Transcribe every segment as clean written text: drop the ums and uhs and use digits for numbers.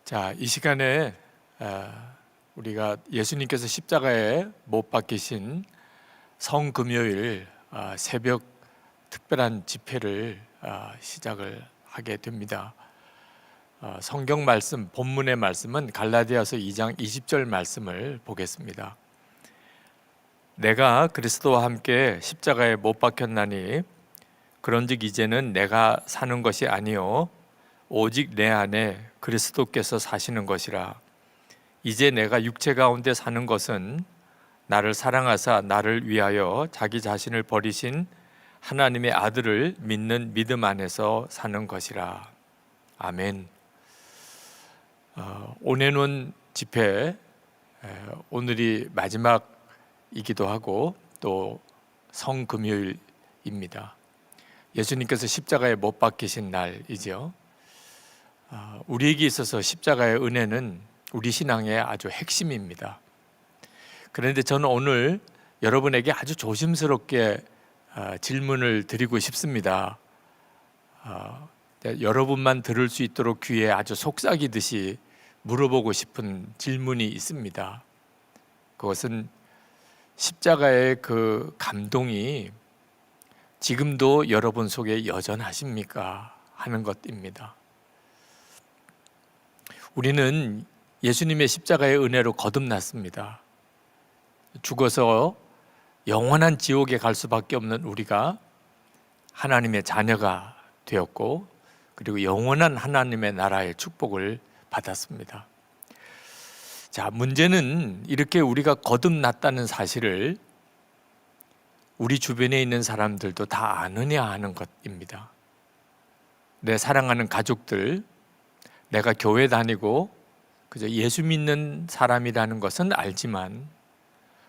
자, 이 시간에 우리가 예수님께서 십자가에 못 박히신 성금요일 새벽 특별한 집회를 시작을 하게 됩니다. 성경 말씀, 본문의 말씀은 갈라디아서 2장 20절 말씀을 보겠습니다. 내가 그리스도와 함께 십자가에 못 박혔나니 그런즉 이제는 내가 사는 것이 아니요 오직 내 안에 그리스도께서 사시는 것이라. 이제 내가 육체 가운데 사는 것은 나를 사랑하사 나를 위하여 자기 자신을 버리신 하나님의 아들을 믿는 믿음 안에서 사는 것이라. 아멘. 온해논 집회, 오늘이 마지막이기도 하고 또 성금요일입니다. 예수님께서 십자가에 못 박히신 날이죠. 우리에게 있어서 십자가의 은혜는 우리 신앙의 아주 핵심입니다. 그런데 저는 오늘 여러분에게 아주 조심스럽게 질문을 드리고 싶습니다. 여러분만 들을 수 있도록 귀에 아주 속삭이듯이 물어보고 싶은 질문이 있습니다. 그것은 십자가의 그 감동이 지금도 여러분 속에 여전하십니까? 하는 것입니다. 우리는 예수님의 십자가의 은혜로 거듭났습니다. 죽어서 영원한 지옥에 갈 수밖에 없는 우리가 하나님의 자녀가 되었고, 그리고 영원한 하나님의 나라의 축복을 받았습니다. 자, 문제는 이렇게 우리가 거듭났다는 사실을 우리 주변에 있는 사람들도 다 아느냐 하는 것입니다. 내 사랑하는 가족들, 내가 교회 다니고 그저 예수 믿는 사람이라는 것은 알지만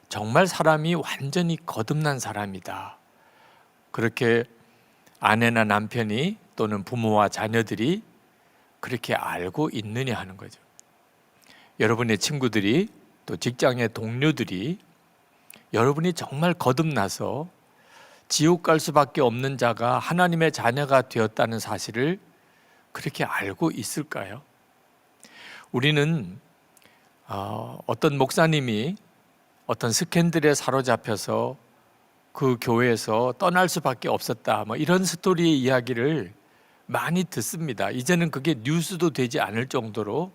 정말 사람이 완전히 거듭난 사람이다, 그렇게 아내나 남편이 또는 부모와 자녀들이 그렇게 알고 있느냐 하는 거죠. 여러분의 친구들이 또 직장의 동료들이 여러분이 정말 거듭나서 지옥 갈 수밖에 없는 자가 하나님의 자녀가 되었다는 사실을 그렇게 알고 있을까요? 우리는 어떤 목사님이 어떤 스캔들에 사로잡혀서 그 교회에서 떠날 수밖에 없었다, 이런 스토리의 이야기를 많이 듣습니다. 이제는 그게 뉴스도 되지 않을 정도로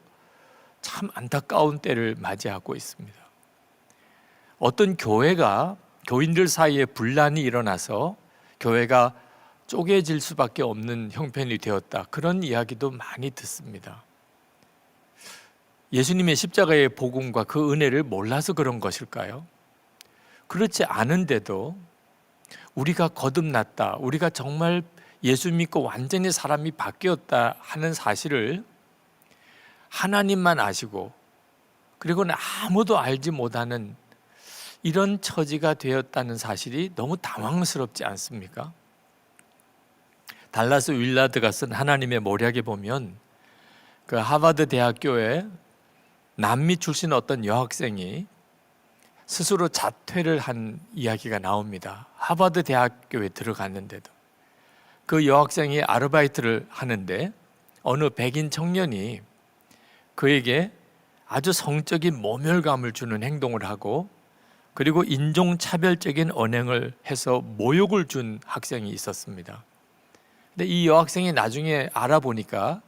참 안타까운 때를 맞이하고 있습니다. 어떤 교회가 교인들 사이에 분란이 일어나서 교회가 쪼개질 수밖에 없는 형편이 되었다, 그런 이야기도 많이 듣습니다. 예수님의 십자가의 복음과 그 은혜를 몰라서 그런 것일까요? 그렇지 않은데도 우리가 거듭났다, 우리가 정말 예수 믿고 완전히 사람이 바뀌었다 하는 사실을 하나님만 아시고, 그리고는 아무도 알지 못하는 이런 처지가 되었다는 사실이 너무 당황스럽지 않습니까? 달라스 윌라드가 쓴 하나님의 모략에 보면 그 하버드 대학교에 남미 출신 어떤 여학생이 스스로 자퇴를 한 이야기가 나옵니다. 하버드 대학교에 들어갔는데도 그 여학생이 아르바이트를 하는데 어느 백인 청년이 그에게 아주 성적인 모멸감을 주는 행동을 하고, 그리고 인종차별적인 언행을 해서 모욕을 준 학생이 있었습니다. 근데 이 여학생이 나중에 알아보니까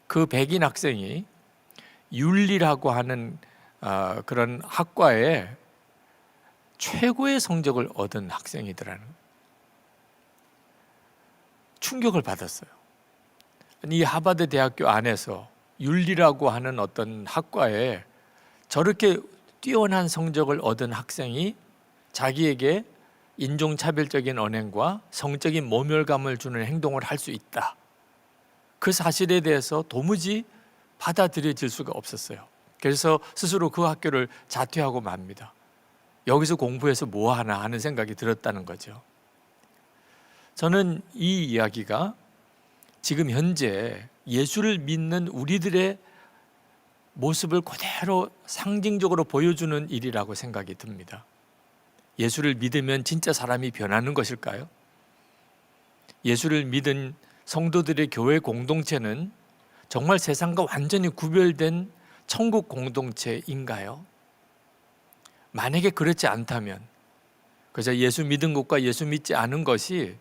그 백인 학생이 윤리라고 하는 그런 학과에 최고의 성적을 얻은 학생이더라는, 충격을 받았어요. 이 하버드 대학교 안에서 윤리라고 하는 어떤 학과에 저렇게 뛰어난 성적을 얻은 학생이 자기에게 인종차별적인 언행과 성적인 모멸감을 주는 행동을 할 수 있다, 그 사실에 대해서 도무지 받아들여질 수가 없었어요. 그래서 스스로 그 학교를 자퇴하고 맙니다. 여기서 공부해서 뭐 하나 하는 생각이 들었다는 거죠. 저는 이 이야기가 지금 현재 예수를 믿는 우리들의 모습을 그대로 상징적으로 보여주는 일이라고 생각이 듭니다. 예수를 믿으면 진짜 사람이 변하는 것일까요? 예수를 믿은 성도들의 교회 공동체는 정말 세상과 완전히 구별된 천국 공동체인가요? 만약에 그렇지 않다면, 그저 예수 믿은 것과 예수 믿지 않은 것이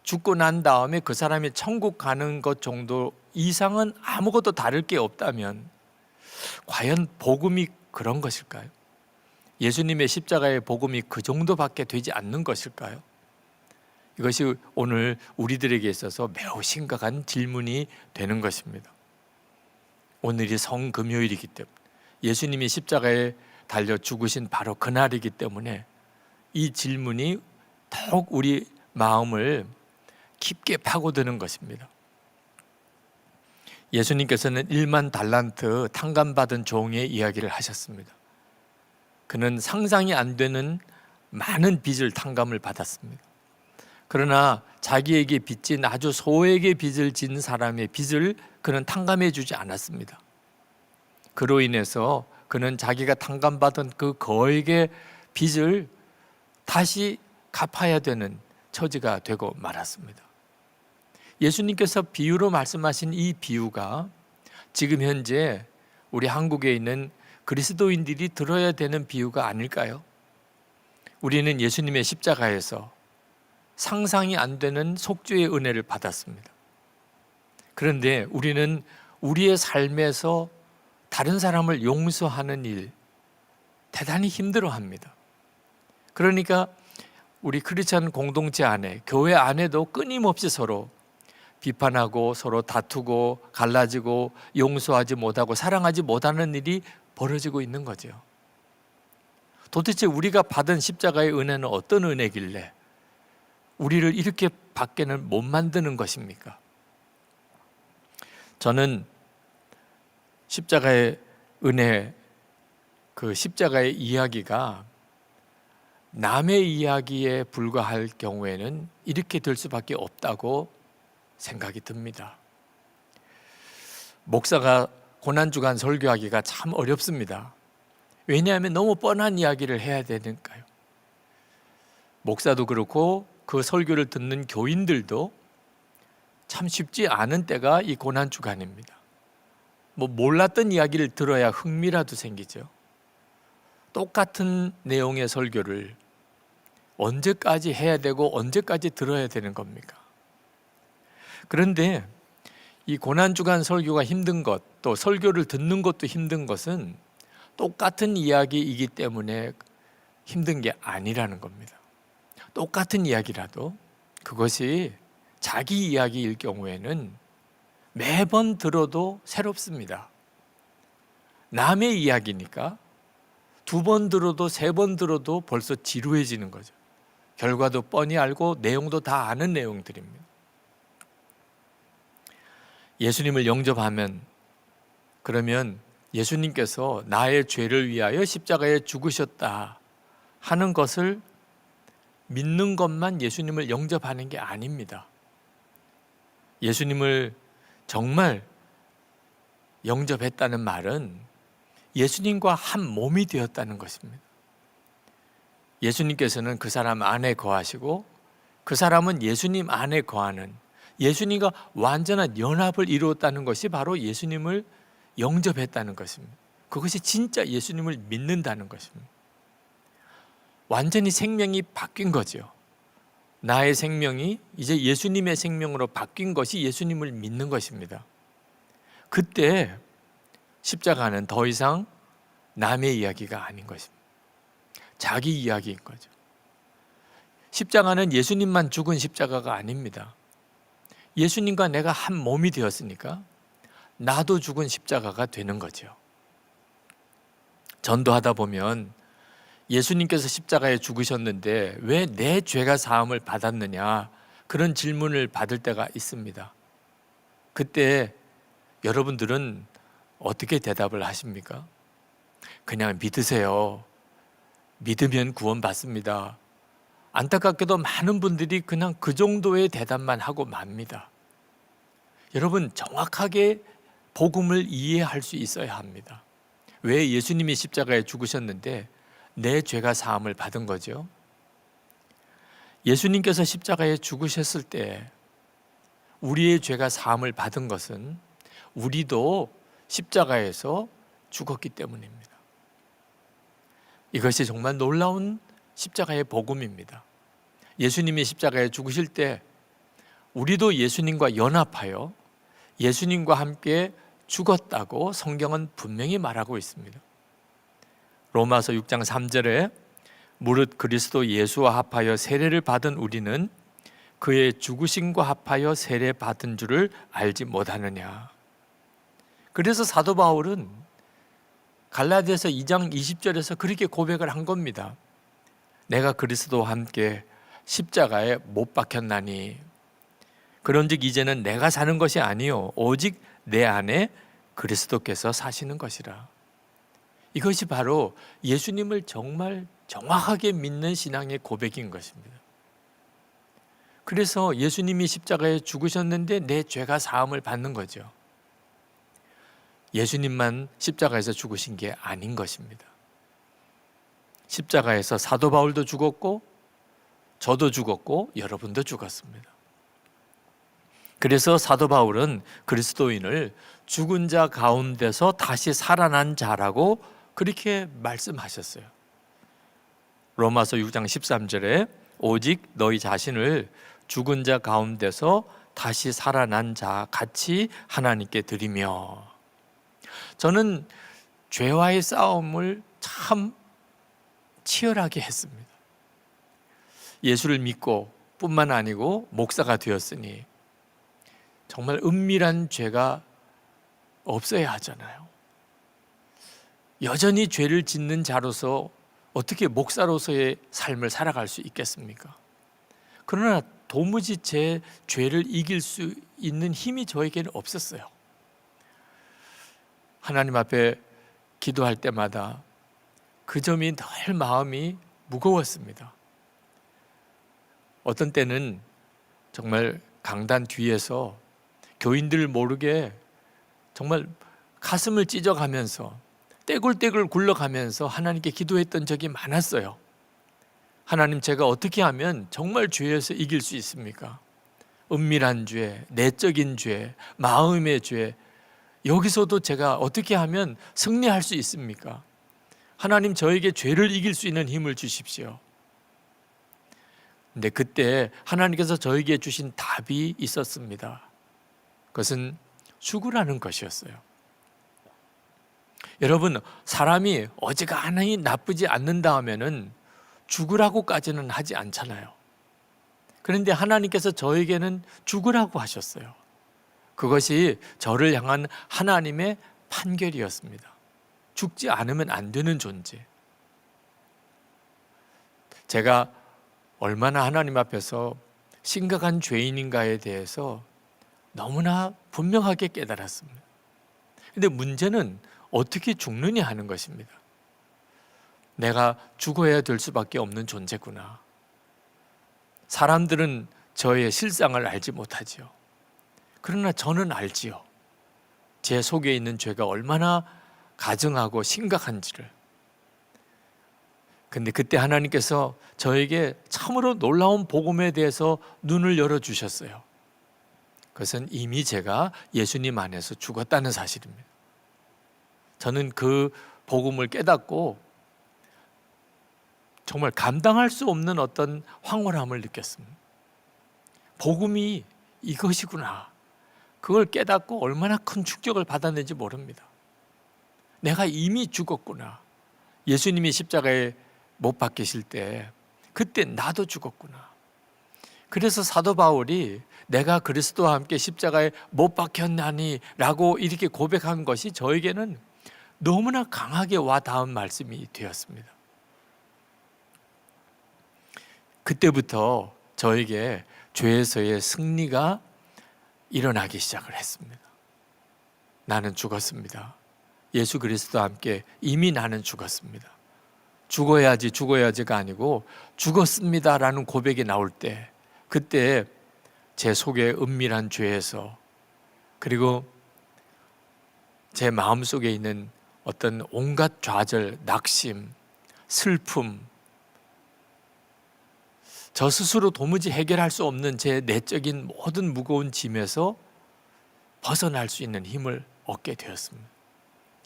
죽고 난 다음에 그 사람이 천국 가는 것 정도 이상은 아무것도 다를 게 없다면 과연 복음이 그런 것일까요? 예수님의 십자가의 복음이 그 정도밖에 되지 않는 것일까요? 이것이 오늘 우리들에게 있어서 매우 심각한 질문이 되는 것입니다. 오늘이 성금요일이기 때문에, 예수님이 십자가에 달려 죽으신 바로 그날이기 때문에 이 질문이 더욱 우리 마음을 깊게 파고드는 것입니다. 예수님께서는 1만 달란트 탕감받은 종의 이야기를 하셨습니다. 그는 상상이 안 되는 많은 빚을 탕감을 받았습니다. 그러나 자기에게 빚진 아주 소액의 빚을 진 사람의 빚을 그는 탕감해 주지 않았습니다. 그로 인해서 그는 자기가 탕감받은 그 거액의 빚을 다시 갚아야 되는 처지가 되고 말았습니다. 예수님께서 비유로 말씀하신 이 비유가 지금 현재 우리 한국에 있는 그리스도인들이 들어야 되는 비유가 아닐까요? 우리는 예수님의 십자가에서 상상이 안 되는 속죄의 은혜를 받았습니다. 그런데 우리는 우리의 삶에서 다른 사람을 용서하는 일 대단히 힘들어합니다. 그러니까 우리 크리스찬 공동체 안에, 교회 안에도 끊임없이 서로 비판하고 서로 다투고 갈라지고 용서하지 못하고 사랑하지 못하는 일이 벌어지고 있는 거죠. 도대체 우리가 받은 십자가의 은혜는 어떤 은혜길래 우리를 이렇게 밖에는 못 만드는 것입니까? 저는 십자가의 은혜, 그 십자가의 이야기가 남의 이야기에 불과할 경우에는 이렇게 될 수밖에 없다고 생각이 듭니다. 목사가 고난주간 설교하기가 참 어렵습니다. 왜냐하면 너무 뻔한 이야기를 해야 되니까요. 목사도 그렇고 그 설교를 듣는 교인들도 참 쉽지 않은 때가 이 고난주간입니다. 몰랐던 이야기를 들어야 흥미라도 생기죠. 똑같은 내용의 설교를 언제까지 해야 되고 언제까지 들어야 되는 겁니까? 그런데 이 고난주간 설교가 힘든 것, 또 설교를 듣는 것도 힘든 것은 똑같은 이야기이기 때문에 힘든 게 아니라는 겁니다. 똑같은 이야기라도 그것이 자기 이야기일 경우에는 매번 들어도 새롭습니다. 남의 이야기니까 2번 들어도 3번 들어도 벌써 지루해지는 거죠. 결과도 뻔히 알고 내용도 다 아는 내용들입니다. 예수님을 영접하면, 그러면 예수님께서 나의 죄를 위하여 십자가에 죽으셨다 하는 것을 믿는 것만 예수님을 영접하는 게 아닙니다. 예수님을 정말 영접했다는 말은 예수님과 한 몸이 되었다는 것입니다. 예수님께서는 그 사람 안에 거하시고 그 사람은 예수님 안에 거하는, 예수님과 완전한 연합을 이루었다는 것이 바로 예수님을 영접했다는 것입니다. 그것이 진짜 예수님을 믿는다는 것입니다. 완전히 생명이 바뀐 거죠. 나의 생명이 이제 예수님의 생명으로 바뀐 것이 예수님을 믿는 것입니다. 그때 십자가는 더 이상 남의 이야기가 아닌 것입니다. 자기 이야기인 거죠. 십자가는 예수님만 죽은 십자가가 아닙니다. 예수님과 내가 한 몸이 되었으니까 나도 죽은 십자가가 되는 거죠. 전도하다 보면 예수님께서 십자가에 죽으셨는데 왜 내 죄가 사함을 받았느냐, 그런 질문을 받을 때가 있습니다. 그때 여러분들은 어떻게 대답을 하십니까? 그냥 믿으세요. 믿으면 구원받습니다. 안타깝게도 많은 분들이 그냥 그 정도의 대답만 하고 맙니다. 여러분, 정확하게 복음을 이해할 수 있어야 합니다. 왜 예수님이 십자가에 죽으셨는데 내 죄가 사함을 받은 거죠? 예수님께서 십자가에 죽으셨을 때 우리의 죄가 사함을 받은 것은 우리도 십자가에서 죽었기 때문입니다. 이것이 정말 놀라운 십자가의 복음입니다. 예수님이 십자가에 죽으실 때 우리도 예수님과 연합하여 예수님과 함께 죽었다고 성경은 분명히 말하고 있습니다. 로마서 6장 3절에 무릇 그리스도 예수와 합하여 세례를 받은 우리는 그의 죽으심과 합하여 세례 받은 줄을 알지 못하느냐. 그래서 사도 바울은 갈라디아서 2장 20절에서 그렇게 고백을 한 겁니다. 내가 그리스도와 함께 십자가에 못 박혔나니 그런즉 이제는 내가 사는 것이 아니요 오직 내 안에 그리스도께서 사시는 것이라. 이것이 바로 예수님을 정말 정확하게 믿는 신앙의 고백인 것입니다. 그래서 예수님이 십자가에 죽으셨는데 내 죄가 사함을 받는 거죠. 예수님만 십자가에서 죽으신 게 아닌 것입니다. 십자가에서 사도 바울도 죽었고 저도 죽었고 여러분도 죽었습니다. 그래서 사도 바울은 그리스도인을 죽은 자 가운데서 다시 살아난 자라고 그렇게 말씀하셨어요. 로마서 6장 13절에 오직 너희 자신을 죽은 자 가운데서 다시 살아난 자 같이 하나님께 드리며. 저는 죄와의 싸움을 참 치열하게 했습니다. 예수를 믿고 뿐만 아니고 목사가 되었으니 정말 은밀한 죄가 없어야 하잖아요. 여전히 죄를 짓는 자로서 어떻게 목사로서의 삶을 살아갈 수 있겠습니까? 그러나 도무지 제 죄를 이길 수 있는 힘이 저에게는 없었어요. 하나님 앞에 기도할 때마다 그 점이 늘 마음이 무거웠습니다. 어떤 때는 정말 강단 뒤에서 교인들 모르게 정말 가슴을 찢어가면서 떼굴떼굴 굴러가면서 하나님께 기도했던 적이 많았어요. 하나님, 제가 어떻게 하면 정말 죄에서 이길 수 있습니까? 은밀한 죄, 내적인 죄, 마음의 죄, 여기서도 제가 어떻게 하면 승리할 수 있습니까? 하나님, 저에게 죄를 이길 수 있는 힘을 주십시오. 근데 그때 하나님께서 저에게 주신 답이 있었습니다. 그것은 죽으라는 것이었어요. 여러분, 사람이 어지간하니 나쁘지 않는다 하면은 죽으라고까지는 하지 않잖아요. 그런데 하나님께서 저에게는 죽으라고 하셨어요. 그것이 저를 향한 하나님의 판결이었습니다. 죽지 않으면 안 되는 존재. 제가 얼마나 하나님 앞에서 심각한 죄인인가에 대해서 너무나 분명하게 깨달았습니다. 근데 문제는 어떻게 죽느냐 하는 것입니다. 내가 죽어야 될 수밖에 없는 존재구나. 사람들은 저의 실상을 알지 못하지요. 그러나 저는 알지요. 제 속에 있는 죄가 얼마나 가증하고 심각한지를. 근데 그때 하나님께서 저에게 참으로 놀라운 복음에 대해서 눈을 열어주셨어요. 그것은 이미 제가 예수님 안에서 죽었다는 사실입니다. 저는 그 복음을 깨닫고 정말 감당할 수 없는 어떤 황홀함을 느꼈습니다. 복음이 이것이구나. 그걸 깨닫고 얼마나 큰 충격을 받았는지 모릅니다. 내가 이미 죽었구나. 예수님이 십자가에 못 박히실 때 그때 나도 죽었구나. 그래서 사도 바울이 내가 그리스도와 함께 십자가에 못 박혔나니 라고 이렇게 고백한 것이 저에게는 너무나 강하게 와 닿은 말씀이 되었습니다. 그때부터 저에게 죄에서의 승리가 일어나기 시작을 했습니다. 나는 죽었습니다. 예수 그리스도와 함께 이미 나는 죽었습니다. 죽어야지가 아니고 죽었습니다라는 고백이 나올 때, 그때 제 속에 은밀한 죄에서, 그리고 제 마음속에 있는 어떤 온갖 좌절, 낙심, 슬픔, 저 스스로 도무지 해결할 수 없는 제 내적인 모든 무거운 짐에서 벗어날 수 있는 힘을 얻게 되었습니다.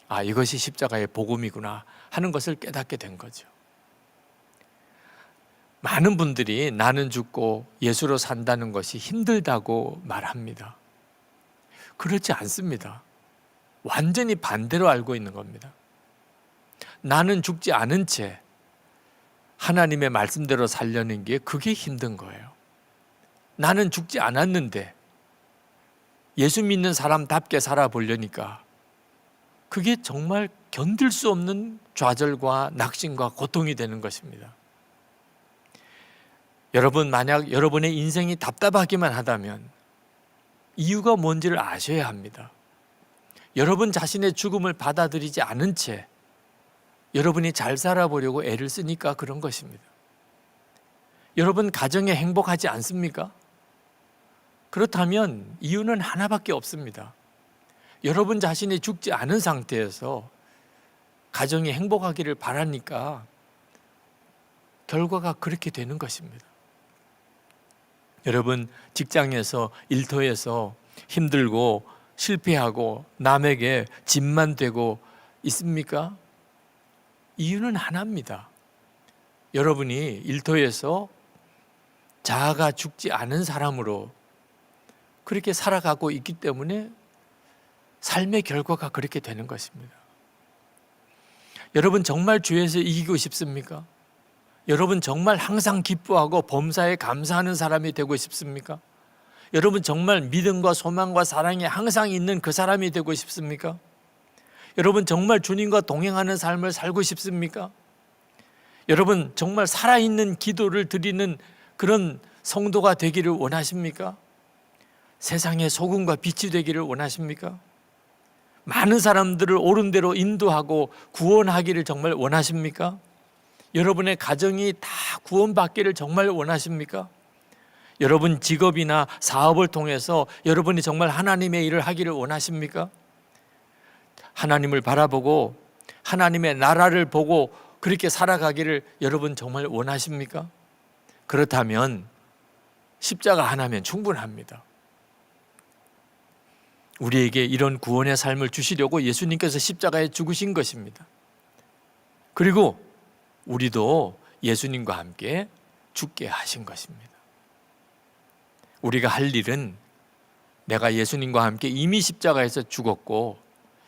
아, 이것이 십자가의 복음이구나 하는 것을 깨닫게 된 거죠. 많은 분들이 나는 죽고 예수로 산다는 것이 힘들다고 말합니다. 그렇지 않습니다. 완전히 반대로 알고 있는 겁니다. 나는 죽지 않은 채 하나님의 말씀대로 살려는 게 그게 힘든 거예요. 나는 죽지 않았는데 예수 믿는 사람답게 살아보려니까 그게 정말 견딜 수 없는 좌절과 낙심과 고통이 되는 것입니다. 여러분, 만약 여러분의 인생이 답답하기만 하다면 이유가 뭔지를 아셔야 합니다. 여러분 자신의 죽음을 받아들이지 않은 채 여러분이 잘 살아보려고 애를 쓰니까 그런 것입니다. 여러분 가정에 행복하지 않습니까? 그렇다면 이유는 하나밖에 없습니다. 여러분 자신이 죽지 않은 상태에서 가정이 행복하기를 바라니까 결과가 그렇게 되는 것입니다. 여러분 직장에서 일터에서 힘들고 실패하고 남에게 짐만 되고 있습니까? 이유는 하나입니다. 여러분이 일터에서 자아가 죽지 않은 사람으로 그렇게 살아가고 있기 때문에 삶의 결과가 그렇게 되는 것입니다. 여러분 정말 주에서 이기고 싶습니까? 여러분 정말 항상 기뻐하고 범사에 감사하는 사람이 되고 싶습니까? 여러분 정말 믿음과 소망과 사랑이 항상 있는 그 사람이 되고 싶습니까? 여러분 정말 주님과 동행하는 삶을 살고 싶습니까? 여러분 정말 살아있는 기도를 드리는 그런 성도가 되기를 원하십니까? 세상의 소금과 빛이 되기를 원하십니까? 많은 사람들을 옳은 대로 인도하고 구원하기를 정말 원하십니까? 여러분의 가정이 다 구원받기를 정말 원하십니까? 여러분 직업이나 사업을 통해서 여러분이 정말 하나님의 일을 하기를 원하십니까? 하나님을 바라보고 하나님의 나라를 보고 그렇게 살아가기를 여러분 정말 원하십니까? 그렇다면 십자가 하나면 충분합니다. 우리에게 이런 구원의 삶을 주시려고 예수님께서 십자가에 죽으신 것입니다. 그리고 우리도 예수님과 함께 죽게 하신 것입니다. 우리가 할 일은 내가 예수님과 함께 이미 십자가에서 죽었고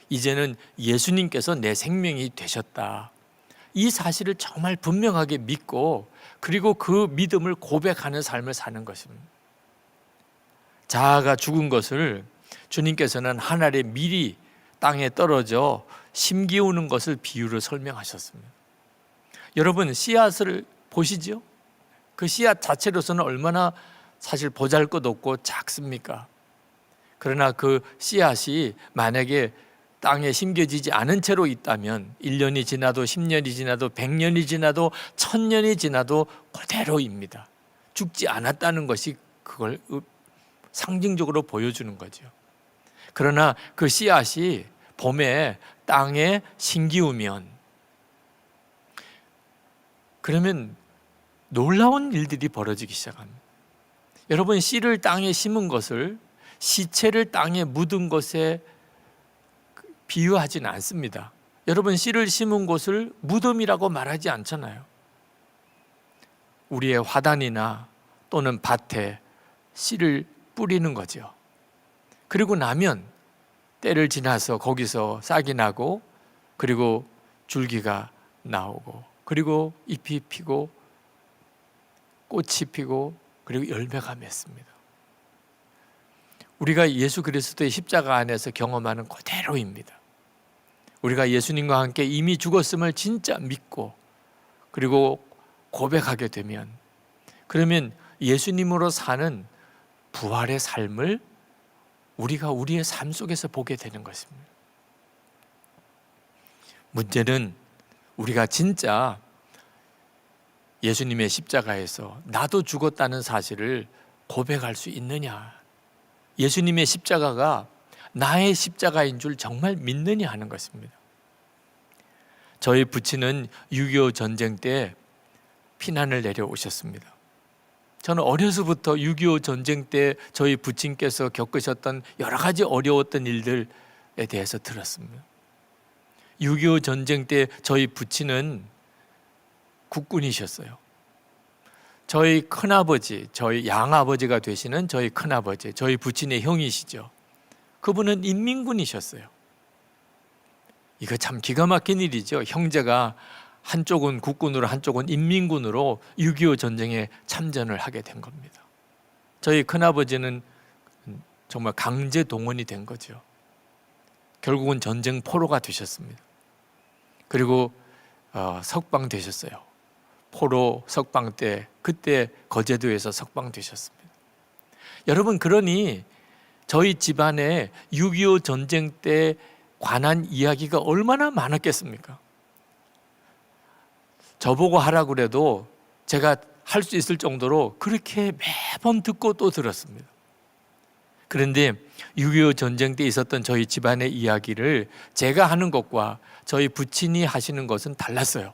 이제는 예수님께서 내 생명이 되셨다. 이 사실을 정말 분명하게 믿고 그리고 그 믿음을 고백하는 삶을 사는 것입니다. 자아가 죽은 것을 주님께서는 하늘의 밀이 땅에 떨어져 심기우는 것을 비유로 설명하셨습니다. 여러분 씨앗을 보시죠? 그 씨앗 자체로서는 얼마나 사실 보잘것없고 작습니까? 그러나 그 씨앗이 만약에 땅에 심겨지지 않은 채로 있다면 1년이 지나도 10년이 지나도 100년이 지나도 1000년이 지나도 그대로입니다. 죽지 않았다는 것이 그걸 상징적으로 보여주는 거죠. 그러나 그 씨앗이 봄에 땅에 심기우면 그러면 놀라운 일들이 벌어지기 시작합니다. 여러분 씨를 땅에 심은 것을 시체를 땅에 묻은 것에 비유하지는 않습니다. 여러분 씨를 심은 곳을 무덤이라고 말하지 않잖아요. 우리의 화단이나 또는 밭에 씨를 뿌리는 거죠. 그리고 나면 때를 지나서 거기서 싹이 나고 그리고 줄기가 나오고 그리고 잎이 피고 꽃이 피고 그리고 열매가 맺습니다. 우리가 예수 그리스도의 십자가 안에서 경험하는 그대로입니다. 우리가 예수님과 함께 이미 죽었음을 진짜 믿고 그리고 고백하게 되면 그러면 예수님으로 사는 부활의 삶을 우리가 우리의 삶 속에서 보게 되는 것입니다. 문제는 우리가 진짜 예수님의 십자가에서 나도 죽었다는 사실을 고백할 수 있느냐, 예수님의 십자가가 나의 십자가인 줄 정말 믿느냐 하는 것입니다. 저희 부친은 6.25 전쟁 때 피난을 내려오셨습니다. 저는 어려서부터 6.25 전쟁 때 저희 부친께서 겪으셨던 여러 가지 어려웠던 일들에 대해서 들었습니다. 6.25 전쟁 때 저희 부친은 국군이셨어요. 저희 큰아버지, 저희 양아버지가 되시는 저희 큰아버지, 저희 부친의 형이시죠. 그분은 인민군이셨어요. 이거 참 기가 막힌 일이죠. 형제가 한쪽은 국군으로 한쪽은 인민군으로 6.25 전쟁에 참전을 하게 된 겁니다. 저희 큰아버지는 정말 강제 동원이 된 거죠. 결국은 전쟁 포로가 되셨습니다. 그리고 석방되셨어요. 포로 석방 때 그때 거제도에서 석방되셨습니다. 여러분, 그러니 저희 집안에 6.25 전쟁 때 관한 이야기가 얼마나 많았겠습니까? 저보고 하라고 그래도 제가 할 수 있을 정도로 그렇게 매번 듣고 또 들었습니다. 그런데 6.25 전쟁 때 있었던 저희 집안의 이야기를 제가 하는 것과 저희 부친이 하시는 것은 달랐어요.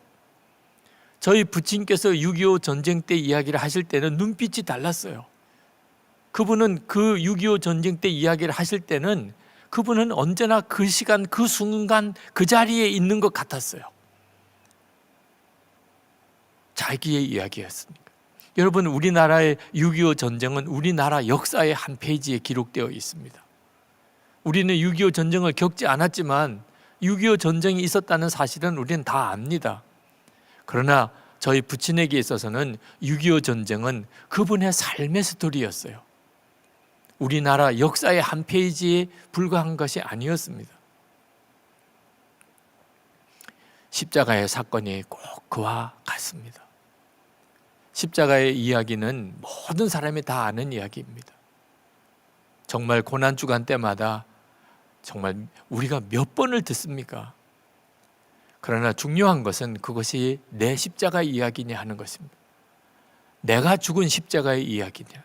저희 부친께서 6.25 전쟁 때 이야기를 하실 때는 눈빛이 달랐어요. 그분은 그 6.25 전쟁 때 이야기를 하실 때는 그분은 언제나 그 시간, 그 순간, 그 자리에 있는 것 같았어요. 자기의 이야기였으니까. 여러분, 우리나라의 6.25 전쟁은 우리나라 역사의 한 페이지에 기록되어 있습니다. 우리는 6.25 전쟁을 겪지 않았지만 6.25 전쟁이 있었다는 사실은 우리는 다 압니다. 그러나 저희 부친에게 있어서는 6.25 전쟁은 그분의 삶의 스토리였어요. 우리나라 역사의 한 페이지에 불과한 것이 아니었습니다. 십자가의 사건이 꼭 그와 같습니다. 십자가의 이야기는 모든 사람이 다 아는 이야기입니다. 정말 고난주간 때마다 정말 우리가 몇 번을 듣습니까? 그러나 중요한 것은 그것이 내 십자가 이야기냐 하는 것입니다. 내가 죽은 십자가의 이야기냐,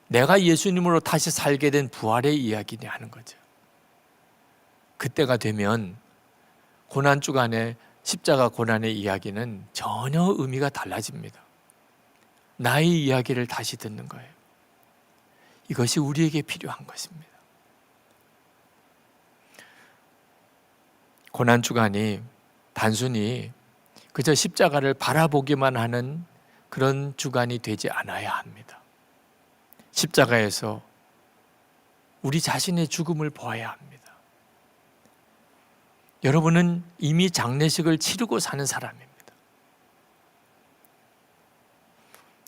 내가 예수님으로 다시 살게 된 부활의 이야기냐 하는 거죠. 그때가 되면 고난주간의 십자가 고난의 이야기는 전혀 의미가 달라집니다. 나의 이야기를 다시 듣는 거예요. 이것이 우리에게 필요한 것입니다. 고난주간이 단순히 그저 십자가를 바라보기만 하는 그런 주간이 되지 않아야 합니다. 십자가에서 우리 자신의 죽음을 보아야 합니다. 여러분은 이미 장례식을 치르고 사는 사람입니다.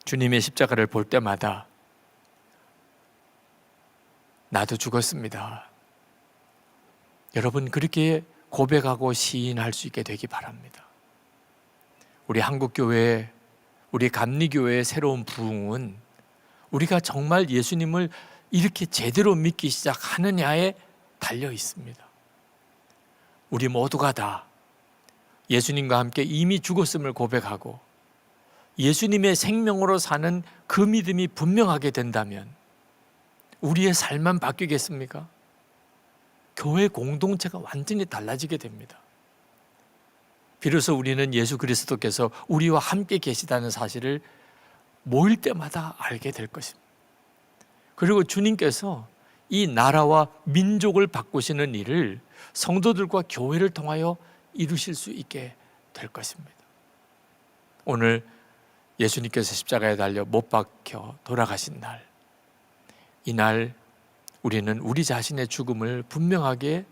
주님의 십자가를 볼 때마다 나도 죽었습니다. 여러분, 그렇게 고백하고 시인할 수 있게 되기 바랍니다. 우리 한국교회, 우리 감리교회의 새로운 부흥은 우리가 정말 예수님을 이렇게 제대로 믿기 시작하느냐에 달려 있습니다. 우리 모두가 다 예수님과 함께 이미 죽었음을 고백하고 예수님의 생명으로 사는 그 믿음이 분명하게 된다면 우리의 삶만 바뀌겠습니까? 교회 공동체가 완전히 달라지게 됩니다. 비로소 우리는 예수 그리스도께서 우리와 함께 계시다는 사실을 모일 때마다 알게 될 것입니다. 그리고 주님께서 이 나라와 민족을 바꾸시는 일을 성도들과 교회를 통하여 이루실 수 있게 될 것입니다. 오늘 예수님께서 십자가에 달려 못 박혀 돌아가신 날, 이날 우리는 우리 자신의 죽음을 분명하게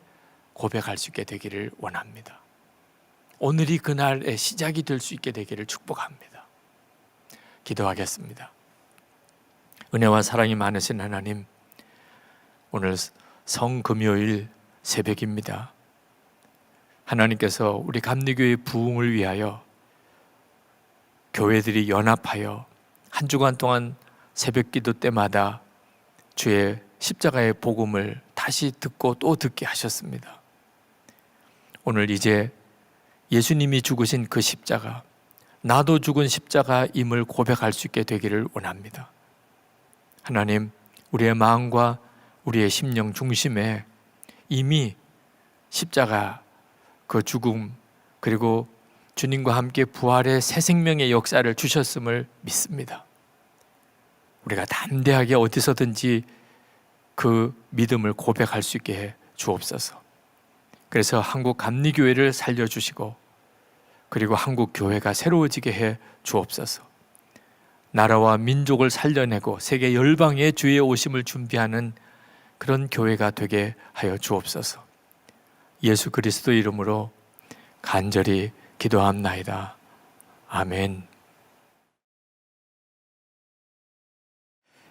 고백할 수 있게 되기를 원합니다. 오늘이 그날의 시작이 될 수 있게 되기를 축복합니다. 기도하겠습니다. 은혜와 사랑이 많으신 하나님, 오늘 성금요일 새벽입니다. 하나님께서 우리 감리교회 부흥을 위하여 교회들이 연합하여 한 주간 동안 새벽 기도 때마다 주의 십자가의 복음을 다시 듣고 또 듣게 하셨습니다. 오늘 이제 예수님이 죽으신 그 십자가, 나도 죽은 십자가임을 고백할 수 있게 되기를 원합니다. 하나님, 우리의 마음과 우리의 심령 중심에 이미 십자가 그 죽음, 그리고 주님과 함께 부활의 새 생명의 역사를 주셨음을 믿습니다. 우리가 담대하게 어디서든지 그 믿음을 고백할 수 있게 해 주옵소서. 그래서 한국 감리교회를 살려주시고 그리고 한국 교회가 새로워지게 해 주옵소서. 나라와 민족을 살려내고 세계 열방에 주의 오심을 준비하는 그런 교회가 되게 하여 주옵소서. 예수 그리스도 이름으로 간절히 기도합나이다. 아멘.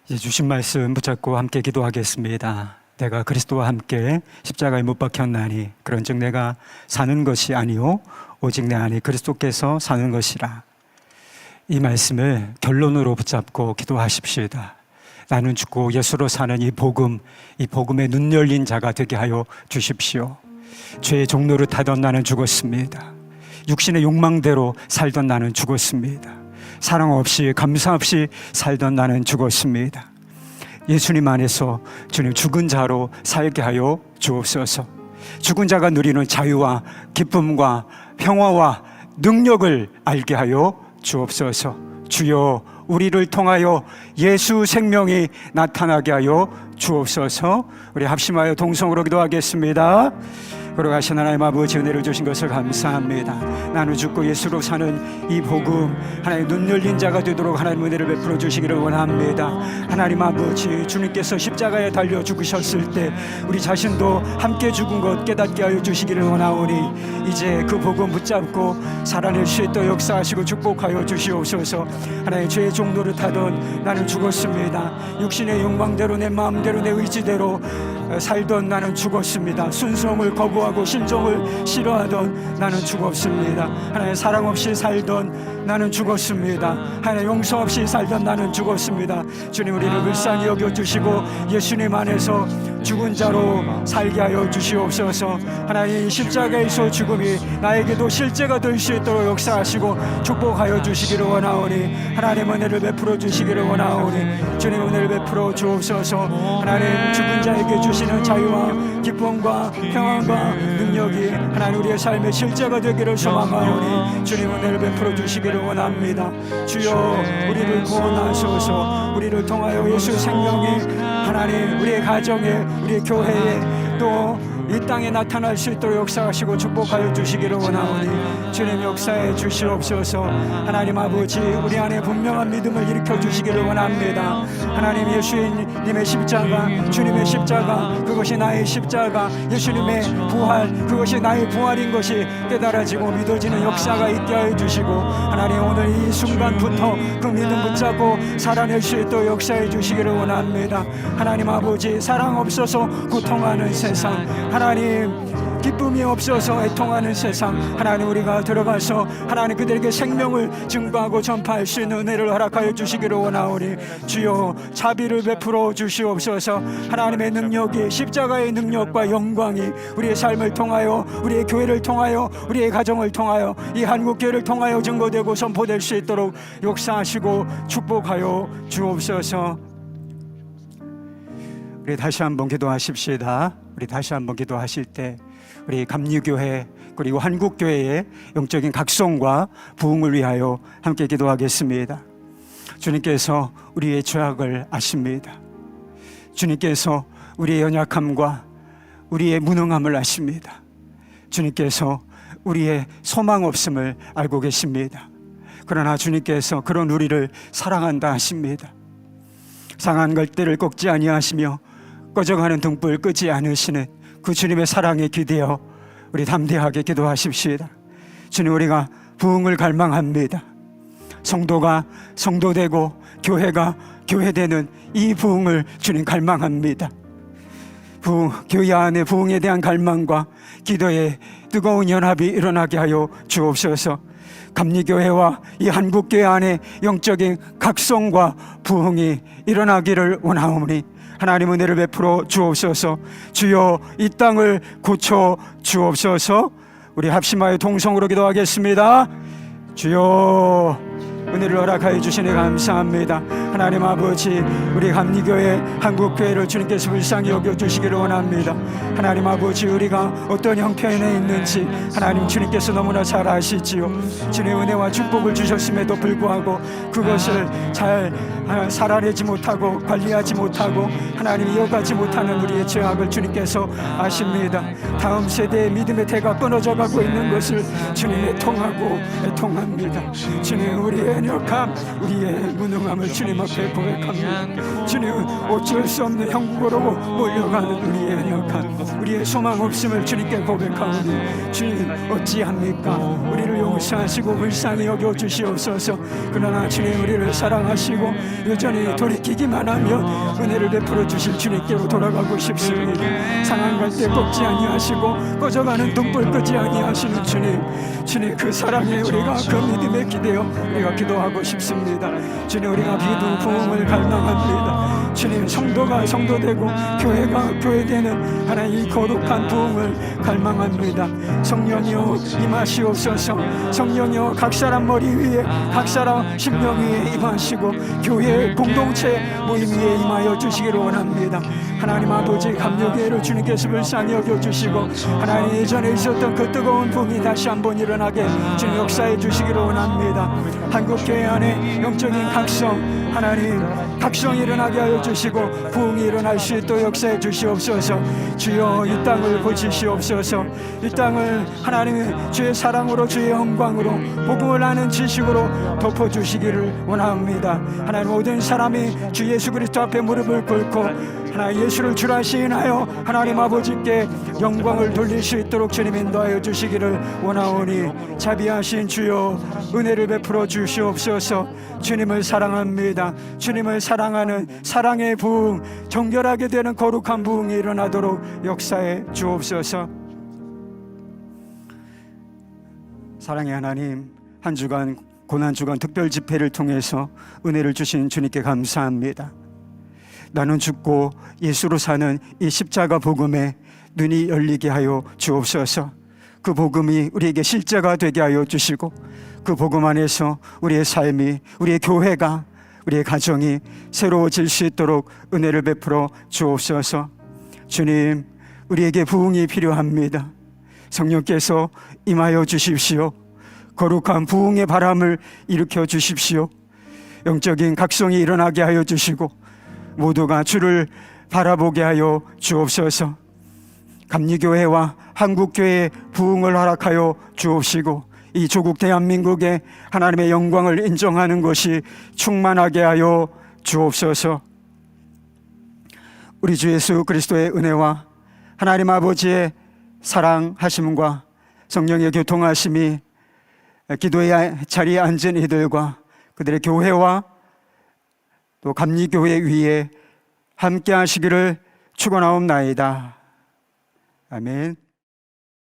이제 주신 말씀 붙잡고 함께 기도하겠습니다. 내가 그리스도와 함께 십자가에 못 박혔나니 그런즉 내가 사는 것이 아니요 오직 내 안에 그리스도께서 사는 것이라. 이 말씀을 결론으로 붙잡고 기도하십시다. 나는 죽고 예수로 사는 이 복음에 눈 열린 자가 되게 하여 주십시오. 죄의 종로를 타던 나는 죽었습니다. 육신의 욕망대로 살던 나는 죽었습니다. 사랑 없이 감사 없이 살던 나는 죽었습니다. 예수님 안에서 주님 죽은 자로 살게 하여 주옵소서. 죽은 자가 누리는 자유와 기쁨과 평화와 능력을 알게 하여 주옵소서. 주여, 우리를 통하여 예수 생명이 나타나게 하여 주옵소서. 우리 합심하여 동성으로 기도하겠습니다. 걸어가신 하나님 아버지, 은혜를 주신 것을 감사합니다. 나는 죽고 예수로 사는 이 복음, 하나님 눈 열린 자가 되도록 하나님 은혜를 베풀어 주시기를 원합니다. 하나님 아버지, 주님께서 십자가에 달려 죽으셨을 때 우리 자신도 함께 죽은 것 깨닫게 하여 주시기를 원하오니 이제 그 복음 붙잡고 살아낼 수 있도록 역사하시고 축복하여 주시옵소서. 하나님, 죄의 종로를 타던 나는 죽었습니다. 육신의 욕망대로 내 마음대로 내 의지대로 살던 나는 죽었습니다. 순종을 거부하고 신종을 싫어하던 나는 죽었습니다. 하나님, 사랑 없이 살던 나는 죽었습니다. 하나님, 용서 없이 살던 나는 죽었습니다. 주님, 우리를 불쌍히 여겨주시고 예수님 안에서 죽은 자로 살게 하여 주시옵소서. 하나님, 십자가에서 죽음이 나에게도 실제가 될 수 있도록 역사하시고 축복하여 주시기를 원하오니 하나님, 은혜를 베풀어 주시기를 원하오니 주님, 은혜를 베풀어 주옵소서. 하나님, 죽은 자에게 주시는 자유와 기쁨과 평안과 능력이 하나님 우리의 삶의 실제가 되기를 소망하오니 주님, 은혜를 베풀어 주시기를 원합니다. 주여, 우리를 구원하소서. 우리를 통하여 예수 생명이 하나님 우리의 가정에, 우리의 교회에, 또 이 땅에 나타날 수 있도록 역사하시고 축복하여 주시기를 원하오니 주님, 역사해 주시옵소서. 하나님 아버지, 우리 안에 분명한 믿음을 일으켜 주시기를 원합니다. 하나님, 예수님의 십자가, 주님의 십자가, 그것이 나의 십자가, 예수님의 부활, 그것이 나의 부활인 것이 깨달아지고 믿어지는 역사가 있게 하여 주시고 하나님, 오늘 이 순간부터 그 믿음 붙잡고 살아낼 수 있도록 역사해 주시기를 원합니다. 하나님 아버지, 사랑 없어서 고통하는 세상, 하나님 기쁨이 없어서 애통하는 세상, 하나님 우리가 들어가서 하나님 그들에게 생명을 증거하고 전파할 수 있는 은혜를 허락하여 주시기를 원하오니 주여, 자비를 베풀어 주시옵소서. 하나님의 능력이, 십자가의 능력과 영광이 우리의 삶을 통하여, 우리의 교회를 통하여, 우리의 가정을 통하여, 이 한국교회를 통하여 증거되고 선포될 수 있도록 역사하시고 축복하여 주옵소서. 우리 다시 한번 기도하십시다. 우리 다시 한번 기도하실 때 우리 감리교회 그리고 한국교회의 영적인 각성과 부흥을 위하여 함께 기도하겠습니다. 주님께서 우리의 죄악을 아십니다. 주님께서 우리의 연약함과 우리의 무능함을 아십니다. 주님께서 우리의 소망 없음을 알고 계십니다. 그러나 주님께서 그런 우리를 사랑한다 하십니다. 상한 갈대를 꺾지 아니하시며 꺼져가는 등불 끄지 않으시는 그 주님의 사랑에 기대어 우리 담대하게 기도하십시다. 주님, 우리가 부흥을 갈망합니다. 성도가 성도되고 교회가 교회되는 이 부흥을 주님 갈망합니다. 교회 안에 부흥에 대한 갈망과 기도의 뜨거운 연합이 일어나게 하여 주옵소서. 감리교회와 이 한국교회 안에 영적인 각성과 부흥이 일어나기를 원하오니 하나님, 은혜를 베풀어 주옵소서. 주여, 이 땅을 고쳐 주옵소서. 우리 합심하여 동성으로 기도하겠습니다. 주여, 은혜를 허락하여 주시니 감사합니다. 하나님 아버지, 우리 감리교회 한국교회를 주님께서 불쌍히 여겨주시기를 원합니다. 하나님 아버지, 우리가 어떤 형편에 있는지 하나님 주님께서 너무나 잘 아시지요. 주님의 은혜와 축복을 주셨음에도 불구하고 그것을 잘 살아내지 못하고 관리하지 못하고 하나님 이어가지 못하는 우리의 죄악을 주님께서 아십니다. 다음 세대의 믿음의 태가 끊어져 가고 있는 것을 주님 애통합니다. 주님, 우리의 연약함, 우리의 무능함을 주님 앞에 고백합니다. 주님은 어쩔 수 없는 형국으로 몰려가는 우리의 연약함, 우리의 소망 없음을 주님께 고백하오니 주님 어찌합니까? 우리를 용서하시고 불쌍히 여겨주시옵소서. 그러나 주님, 우리를 사랑하시고 여전히 돌이키기만 하면 은혜를 베풀어 주실 주님께로 돌아가고 싶습니다. 상한 갈 때 꺾지 아니하시고 꺼져가는 등불 끄지 아니하시는 주님 그 사랑에 우리가 그 믿음에 기대어 우리가 기도하고 싶습니다. 주님, 우리가 기도 부흥을 갈망합니다. 주님, 성도가 성도되고 교회가 교회되는 하나님 이 거룩한 부흥을 갈망합니다. 성령이여 임하시옵소서. 성령이여 각 사람 머리 위에, 각 사람 심령 위에 임하시고 교회 공동체 모임 위에 임하여 주시기를 원합니다. 하나님 아버지, 감리교회를 주님께서 불쌍히 여겨주시고 하나님 예전에 있었던 그 뜨거운 부흥이 다시 한번 일어나게 주님 역사해 주시기를 원합니다. 한국교회 안에 영적인 각성, 하나님 각성이 일어나게 하여 주시고 부흥이 일어날 수 있도록 역사해 주시옵소서. 주여, 이 땅을 고치시옵소서. 이 땅을 하나님의 주의 사랑으로, 주의 영광으로, 복음을 아는 지식으로 덮어주시기를 원합니다. 하나님, 모든 사람이 주 예수 그리스도 앞에 무릎을 꿇고 하나님 예수를 주라 시인하여 하나님 아버지께 영광을 돌릴 수 있도록 주님 인도하여 주시기를 원하오니 자비하신 주여, 은혜를 베풀어 주시옵소서. 주님을 사랑합니다. 주님을 사랑하는 사랑의 부흥, 정결하게 되는 거룩한 부흥이 일어나도록 역사해 주옵소서. 사랑의 하나님, 한 주간 고난주간 특별 집회를 통해서 은혜를 주신 주님께 감사합니다. 나는 죽고 예수로 사는 이 십자가 복음에 눈이 열리게 하여 주옵소서. 그 복음이 우리에게 실제가 되게 하여 주시고 그 복음 안에서 우리의 삶이, 우리의 교회가, 우리의 가정이 새로워질 수 있도록 은혜를 베풀어 주옵소서. 주님, 우리에게 부흥이 필요합니다. 성령께서 임하여 주십시오. 거룩한 부흥의 바람을 일으켜 주십시오. 영적인 각성이 일어나게 하여 주시고 모두가 주를 바라보게 하여 주옵소서. 감리교회와 한국교회의 부흥을 허락하여 주옵시고 이 조국 대한민국에 하나님의 영광을 인정하는 것이 충만하게 하여 주옵소서. 우리 주 예수 그리스도의 은혜와 하나님 아버지의 사랑하심과 성령의 교통하심이 기도의 자리에 앉은 이들과 그들의 교회와 또 감리교회 위에 함께 하시기를 축원하옵나이다. 아멘.